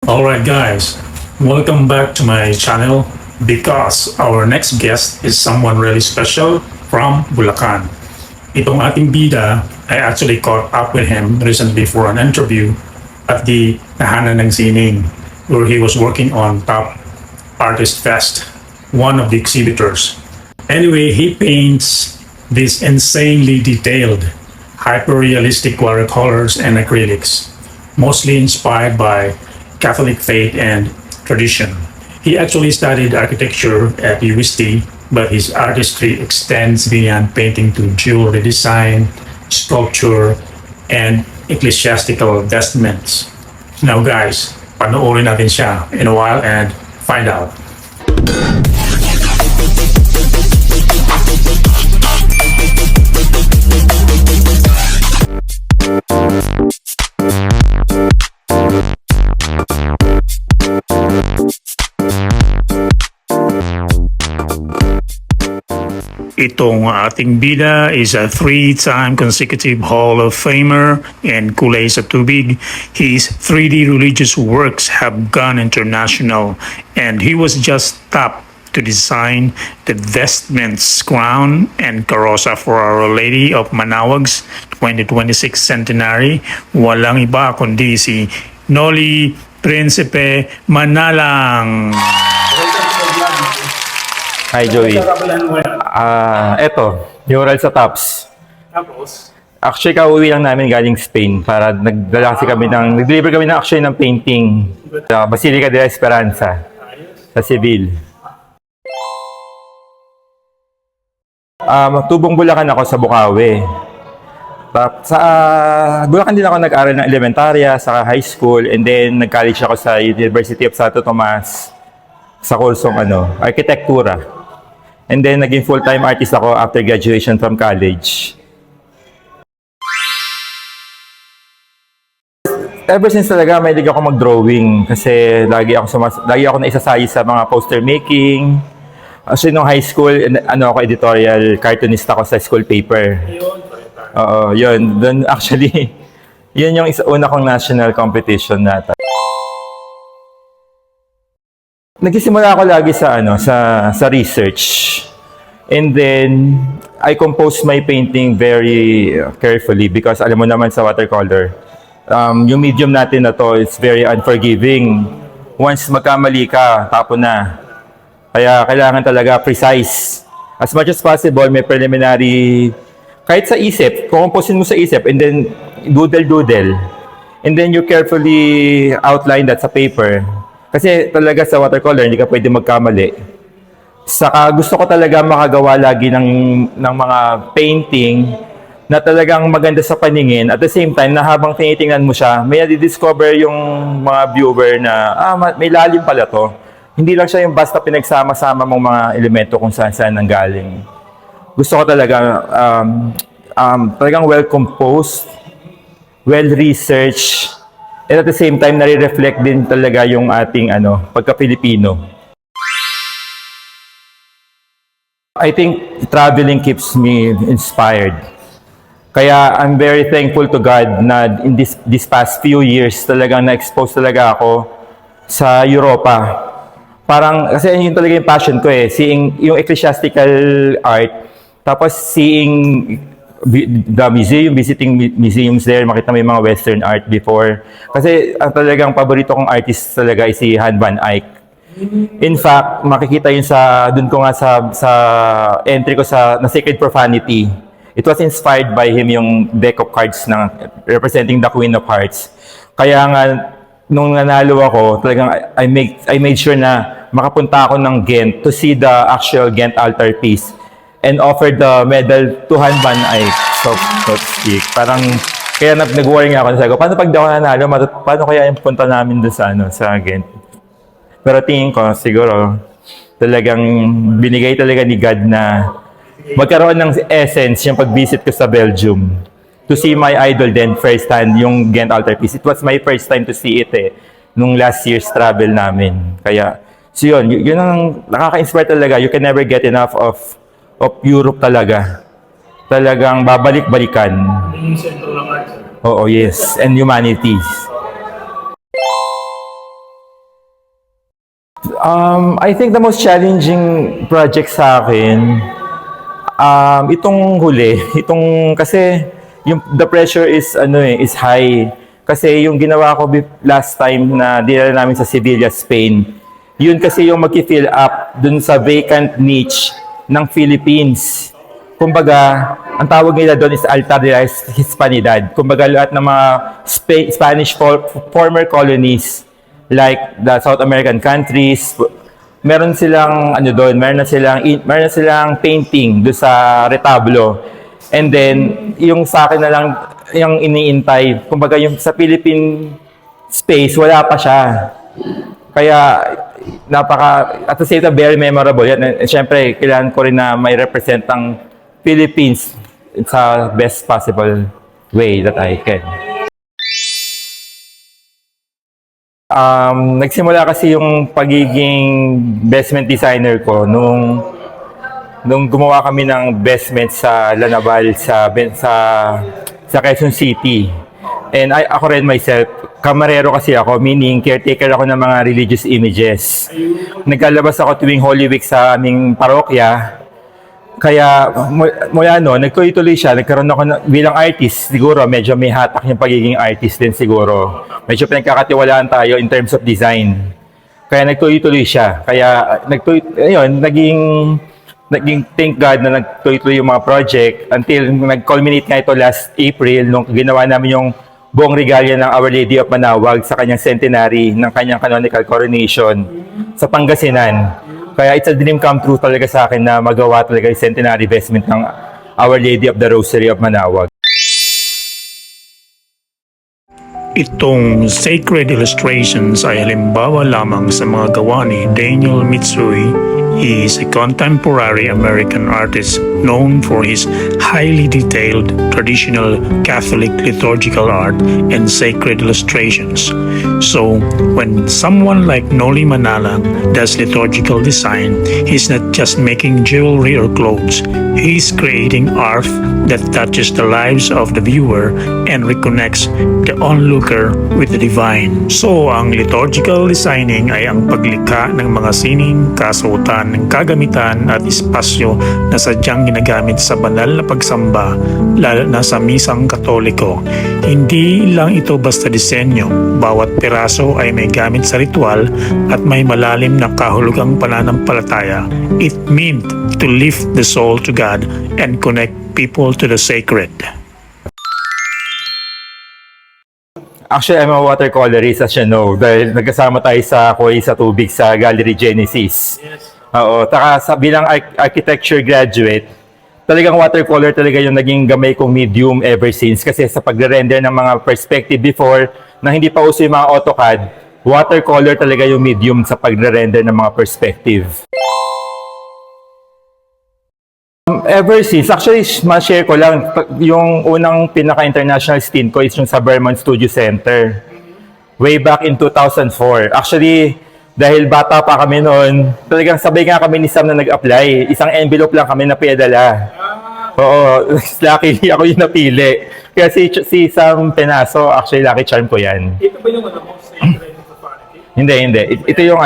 Alright guys, welcome back to my channel because our next guest is someone really special from Bulacan. Itong ating bida, I actually caught up with him recently for an interview at the Tahanan ng Sining where he was working on Top Artist Fest, one of the exhibitors. Anyway, he paints these insanely detailed, hyper-realistic watercolors and acrylics, mostly inspired by Catholic faith and tradition. He actually studied architecture at UST, but his artistry extends beyond painting to jewelry design, sculpture, and ecclesiastical vestments. Now guys, panoorin natin siya in a while and find out. Itong ating bida is a three-time consecutive Hall of Famer and kulay sa tubig. His 3D religious works have gone international and he was just tapped to design the vestments, crown, and karosa for Our Lady of Manawag's 2026 centenary. Walang iba kundi si Noli Prinsipe Manalang. Hi, Joey. Eto, yung oral sa Tops. Tapos, Actually, kauwi lang namin galing Spain para nag-deliver kami ng painting sa Basilica de la Esperanza sa Seville. Tubong Bulacan ako sa Bukawi. Sa Bulacan din ako nag-aral ng elementarya, sa high school, and then nag-college ako sa University of Santo Tomas sa kursong arkitektura. And then, naging full-time artist ako after graduation from college. Ever since talaga, mahilig ako mag-drawing kasi lagi ako naisasayi sa mga poster making. Actually, nung high school, ako editorial cartoonist ako sa school paper. Oo, yun. Then actually, yun yung una kong national competition na. Nagsisimula ako lagi sa research. And then I compose my painting very carefully because alam mo naman sa watercolor, yung medium natin na to is very unforgiving. Once magkamali ka, tapon na. Kaya kailangan talaga precise. As much as possible, may preliminary, kahit sa isip, kukomposin mo sa isip and then doodle. And then you carefully outline that sa paper. Kasi talaga sa watercolor, hindi ka pwede magkamali. Saka gusto ko talaga makagawa lagi ng mga painting na talagang maganda sa paningin. At the same time, na habang tinitingnan mo siya, may nadidiscover yung mga viewer na, may lalim pala to. Hindi lang siya yung basta pinagsama-sama mong mga elemento kung saan-saan nanggaling. Gusto ko talaga, talagang well-composed, well-researched, and at the same time, nare-reflect din talaga yung ating pagka-Pilipino. I think traveling keeps me inspired. Kaya I'm very thankful to God na in this past few years talagang na-expose talaga ako sa Europa. Parang, kasi yun talaga yung passion ko seeing yung ecclesiastical art, tapos seeing the museum, visiting museums there, makita mo yung mga Western art before. Kasi ang talagang paborito kong artist talaga is si Han Van Eyck. In fact, makikita yun dun ko nga sa entry ko na Sacred Profanity. It was inspired by him yung deck of cards representing the Queen of Hearts. Kaya nga, nung nanalo ako, talagang I made sure na makapunta ako ng Ghent to see the actual Ghent altar piece and offered the medal to Han Van Eyck, so to speak. Parang, kaya nag-worry nga ako. Sabi ko, paano pag di ako nanalo? Paano kaya yung punta namin doon sa Ghent? Pero tingin ko, siguro, talagang binigay talaga ni God na magkaroon ng essence yung pag-visit ko sa Belgium to see my idol then first hand, yung Ghent altar piece. It was my first time to see it nung last year's travel namin. Kaya, so yun ang nakaka-inspire talaga. You can never get enough of Europe talaga. Talagang babalik-balikan. yung sentro ng art. Oo, yes. And humanities. I think the most challenging project sa akin, itong huli, kasi the pressure is is high. Kasi yung ginawa ko last time na dinala namin sa Sevilla, Spain, yun kasi yung mag-fill up dun sa vacant niche ng Philippines. Kumbaga, ang tawag nila doon is Alta de la Hispanidad. Kumbaga, lahat ng mga Spanish former colonies like the South American countries, meron silang meron na silang painting do sa retablo. And then yung sa akin na lang yung iniintay, kumbaga yung sa Philippine space wala pa siya. Kaya at the same time very memorable yan. And syempre kailangan ko rin na may represent ang Philippines sa best possible way that I can. Nagsimula kasi yung pagiging basement designer ko nung gumawa kami ng basement sa Lanaval sa Quezon City. And ako rin myself, kamarero kasi ako, meaning caretaker ako ng mga religious images. Naglalabas ako tuwing Holy Week sa aming parokya. Kaya mula nagtuloy-tuloy siya, nagkaroon ako bilang artist, siguro medyo may hatak yung pagiging artist din siguro. Medyo pinagkakatiwalaan tayo in terms of design. Kaya nagtuloy-tuloy siya. Kaya naging thank God na nagtuloy-tuloy yung mga project until nag-culminate nga ito last April nung ginawa namin yung buong regalia ng Our Lady of Manaoag sa kanyang centenary ng kanyang canonical coronation sa Pangasinan. Kaya it's a dream come true talaga sa akin na magawa talaga yung centenary vestment ng Our Lady of the Rosary of Manaoag. Itong Sacred Illustrations ay halimbawa lamang sa mga gawa ni Daniel Mitsui. He is a contemporary American artist known for his highly detailed traditional Catholic liturgical art and sacred illustrations. So, when someone like Noli Manalang does liturgical design, he's not just making jewelry or clothes. He's creating art that touches the lives of the viewer and reconnects the onlooker with the divine. So, ang liturgical designing ay ang paglikha ng mga sining, kasuotan ng kagamitan at espasyo na sadyang ginagamit sa banal na pagsamba, lalo na sa misang Katoliko. Hindi lang ito basta disenyo, bawat piraso ay may gamit sa ritual at may malalim na kahulugang pananampalataya. It meant to lift the soul to God and connect people to the sacred. Actually, I'm a watercolorist, as you know, dahil nagkasama tayo sa Kuway sa Tubig sa Gallery Genesis. Yes. Oo, bilang architecture graduate, talagang watercolor talaga yung naging gamay kong medium ever since. Kasi sa pagre-render ng mga perspective before, na hindi pa uso yung mga AutoCAD, watercolor talaga yung medium sa pagre-render ng mga perspective. Ever since, actually, ma-share ko lang, yung unang pinaka-international stint ko is yung sa Vermont Studio Center. Way back in 2004. Actually, dahil bata pa kami noon, talagang sabay nga kami ni Sam na nag-apply. Isang envelope lang kami na pinadala. Oo, luckily ako yung napili. Kaya si Sam Penaso, actually lucky charm ko yan. Ito ba yung Hindi. Ito yung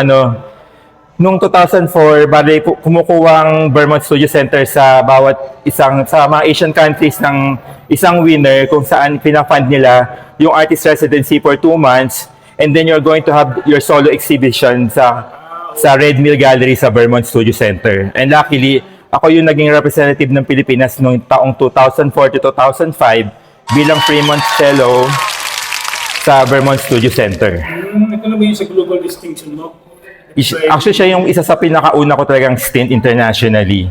Noong 2004, bali kumukuha ang Vermont Studio Center sa sa mga Asian countries ng isang winner kung saan pinafund nila yung artist residency for 2 months, and then you're going to have your solo exhibition sa Red Mill Gallery sa Vermont Studio Center. And luckily, ako yung naging representative ng Pilipinas noong taong 2004 to 2005 bilang Fremont Fellow sa Vermont Studio Center. Ito na ba yung sa global distinction mo? Actually, siya yung isa sa pinakauna ko talagang stint internationally.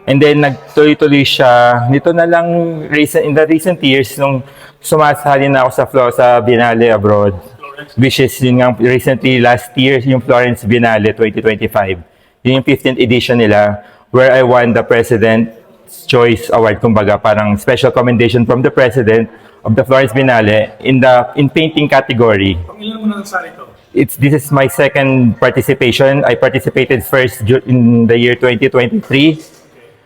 And then, nagtuloy-tuloy siya. Nito na lang, in the recent years, nung sumasali na ako sa Biennale abroad, which is yun nga, recently, last year, yung Florence Biennale 2025. Yun yung 15th edition nila, where I won the President's Choice Award, kumbaga, parang special commendation from the President of the Florence Biennale in painting category. Ilan mo na nasali ito? This is my second participation. I participated first in the year 2023.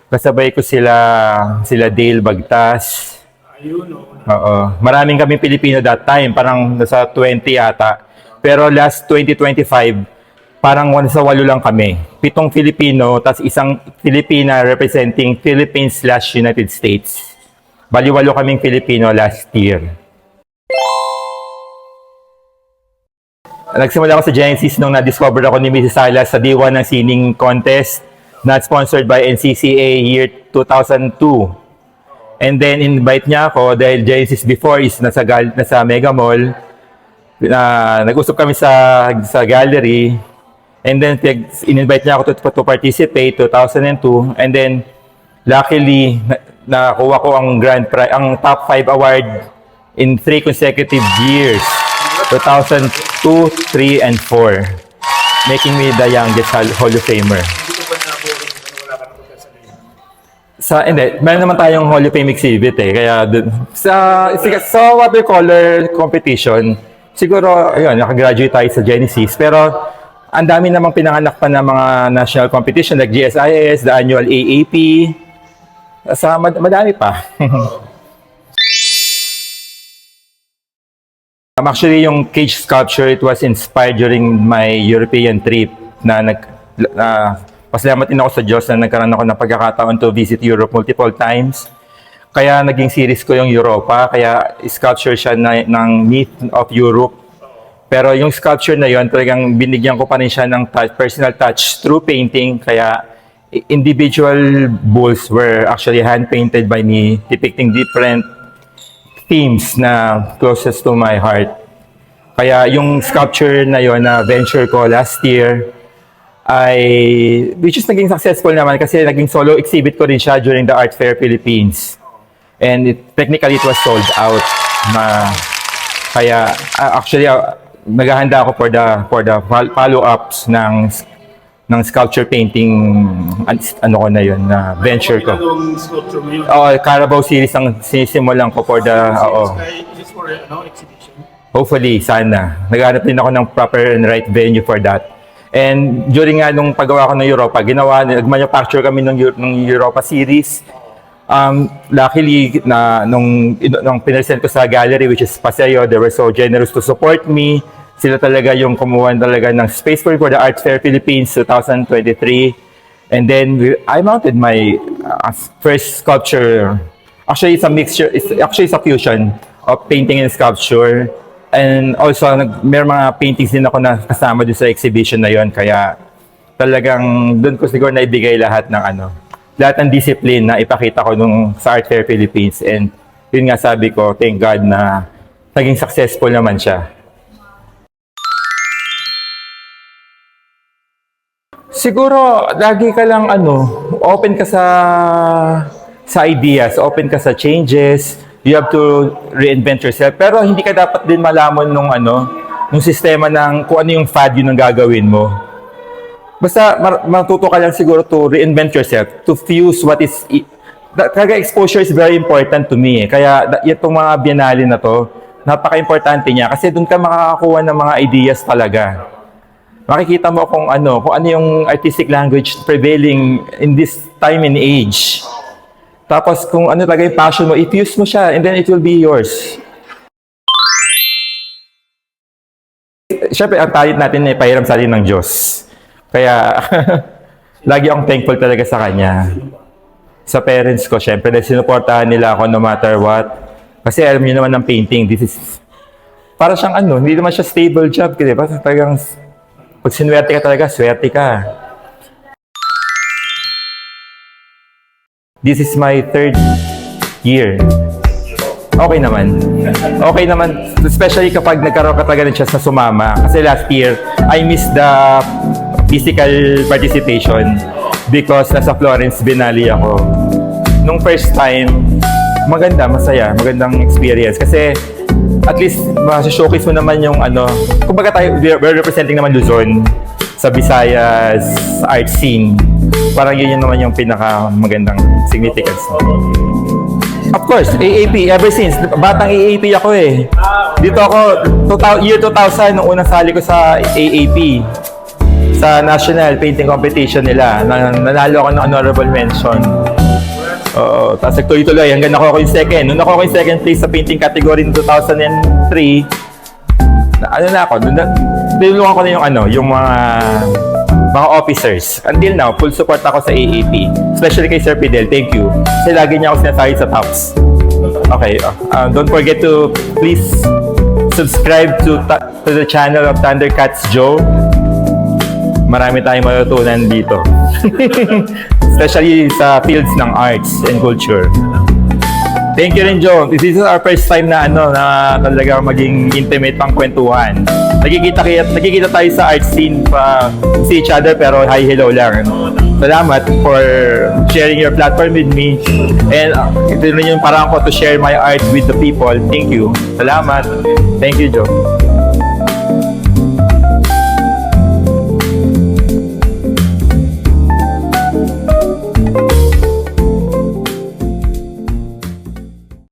Kasabay ko sila Dale Bagtas. Ayun, Oo. Maraming kami Pilipino that time, parang nasa 20 yata. Pero last 2025, parang 1 sa 8 lang kami. 7 Filipino, tas isang Filipina representing Philippines/United States. Bali 8 kaming Filipino last year. Nagsimula ako sa Genesis nung na-discover ako ni Mrs. Salas sa D1 ng Sining Contest na sponsored by NCCA year 2002. And then, invite niya ako dahil Genesis before is nasa Mega Mall. Nag-usap kami sa gallery. And then, in-invite niya ako to participate 2002. And then, luckily, nakuha ko ang top 5 award in 3 consecutive years. 2002, 3, and 4. Making me the youngest Hall of Famer. Hindi, meron naman tayong Hall of Fame exhibit eh. Kaya sa watercolor competition, siguro, ayun, nakagraduate tayo sa Genesis. Pero, ang dami namang pinanganak pa ng mga national competition like GSIS, the annual AAP. Madami pa. Actually, yung cage sculpture, it was inspired during my European trip na pasalamat din ako sa Diyos na nagkaroon ako ng pagkakataon to visit Europe multiple times. Kaya naging series ko yung Europa, kaya sculpture siya ng myth of Europe. Pero yung sculpture na yon talagang binigyan ko pa rin siya ng personal touch through painting. Kaya individual bulls were actually hand-painted by me, depicting different themes na closest to my heart. Kaya yung sculpture na yon na venture ko last year, which is naging successful naman kasi naging solo exhibit ko rin siya during the Art Fair Philippines. And technically, it was sold out. Kaya, actually, naghahanda ako for the follow-ups ng sculpture painting, ano ko na yun, na venture ko. Anong sculpture mo yun? Carabao series ang sinisimulan ko for the, Is this for exhibition? hopefully, sana. Naghanap din ako ng proper and right venue for that. And during nga nung paggawa ko ng Europa, nag-manufacture kami ng Europa series. Luckily, nung pinresent ko sa gallery, which is Paseo, they were so generous to support me. Sila talaga yung kumuha talaga ng space for the Art Fair Philippines 2023. And then I mounted my first sculpture. Actually, it's a mixture. It's a fusion of painting and sculpture. And also, may mga paintings din ako na kasama dun sa exhibition na yon. Kaya talagang doon ko siguro naibigay lahat ng discipline na ipakita ko sa Art Fair Philippines. And yun nga sabi ko, thank God na naging successful naman siya. Siguro, lagi ka lang open ka sa ideas, open ka sa changes. You have to reinvent yourself. Pero hindi ka dapat din malamon nung sistema ng kung ano yung fad yun ang gagawin mo. Basta matuto ka lang siguro to reinvent yourself, to fuse what is... Talaga exposure is very important to me. Kaya itong mga biennale na to, napaka-importante niya kasi doon ka makakakuha ng mga ideas talaga. Makikita mo kung ano yung artistic language prevailing in this time and age. Tapos kung ano talaga yung passion mo, i-fuse mo siya and then it will be yours. Siyempre, ang talent natin ay pahiram sa atin ng Diyos. Kaya, lagi akong thankful talaga sa Kanya. Sa parents ko, siyempre, dahil sinuportahan nila ako no matter what. Kasi alam niyo naman ng painting, this is, para siyang hindi naman siya stable job. Kasi talagang, pag sinuwerte ka talaga, swerte ka. This is my 3rd year. Okay naman. Okay naman. Especially kapag nagkaroon ka talaga ng chance na sumama. Kasi last year, I missed the physical participation because nasa Florence Biennale ako. Nung first time, masaya, magandang experience. Kasi at least, showcase mo naman yung kumbaga tayo, we're representing naman Luzon sa Visayas art scene. Parang yun naman yung pinaka-magandang significance. Of course, AAP, ever since. Batang AAP ako eh. Dito ako, year 2000, nung unang sali ko sa AAP. Sa National Painting Competition nila. Nanalo ako ng honorable mention. Oo, tapos nagtuloy-tuloy hanggang nakuha ko yung second. Nung nakuha ko yung second place sa painting category in 2003, tinulungan ko na yung yung mga officers. Until now, full support ako sa AAP. Especially kay Sir Fidel. Thank you. Kasi lagi niya ako sinasabi sa tops. Okay. Don't forget to please subscribe to the channel of Thundercats Joe. Marami tayong matutunan dito. Especially sa fields ng arts and culture. Thank you rin, Joe. This is our first time na na talaga maging intimate pang kwentuhan. Nagkikita tayo sa art scene pa see each other pero hi hello lang. Salamat for sharing your platform with me. And ito rin yung parang ko to share my art with the people. Thank you. Salamat. Thank you, Joe.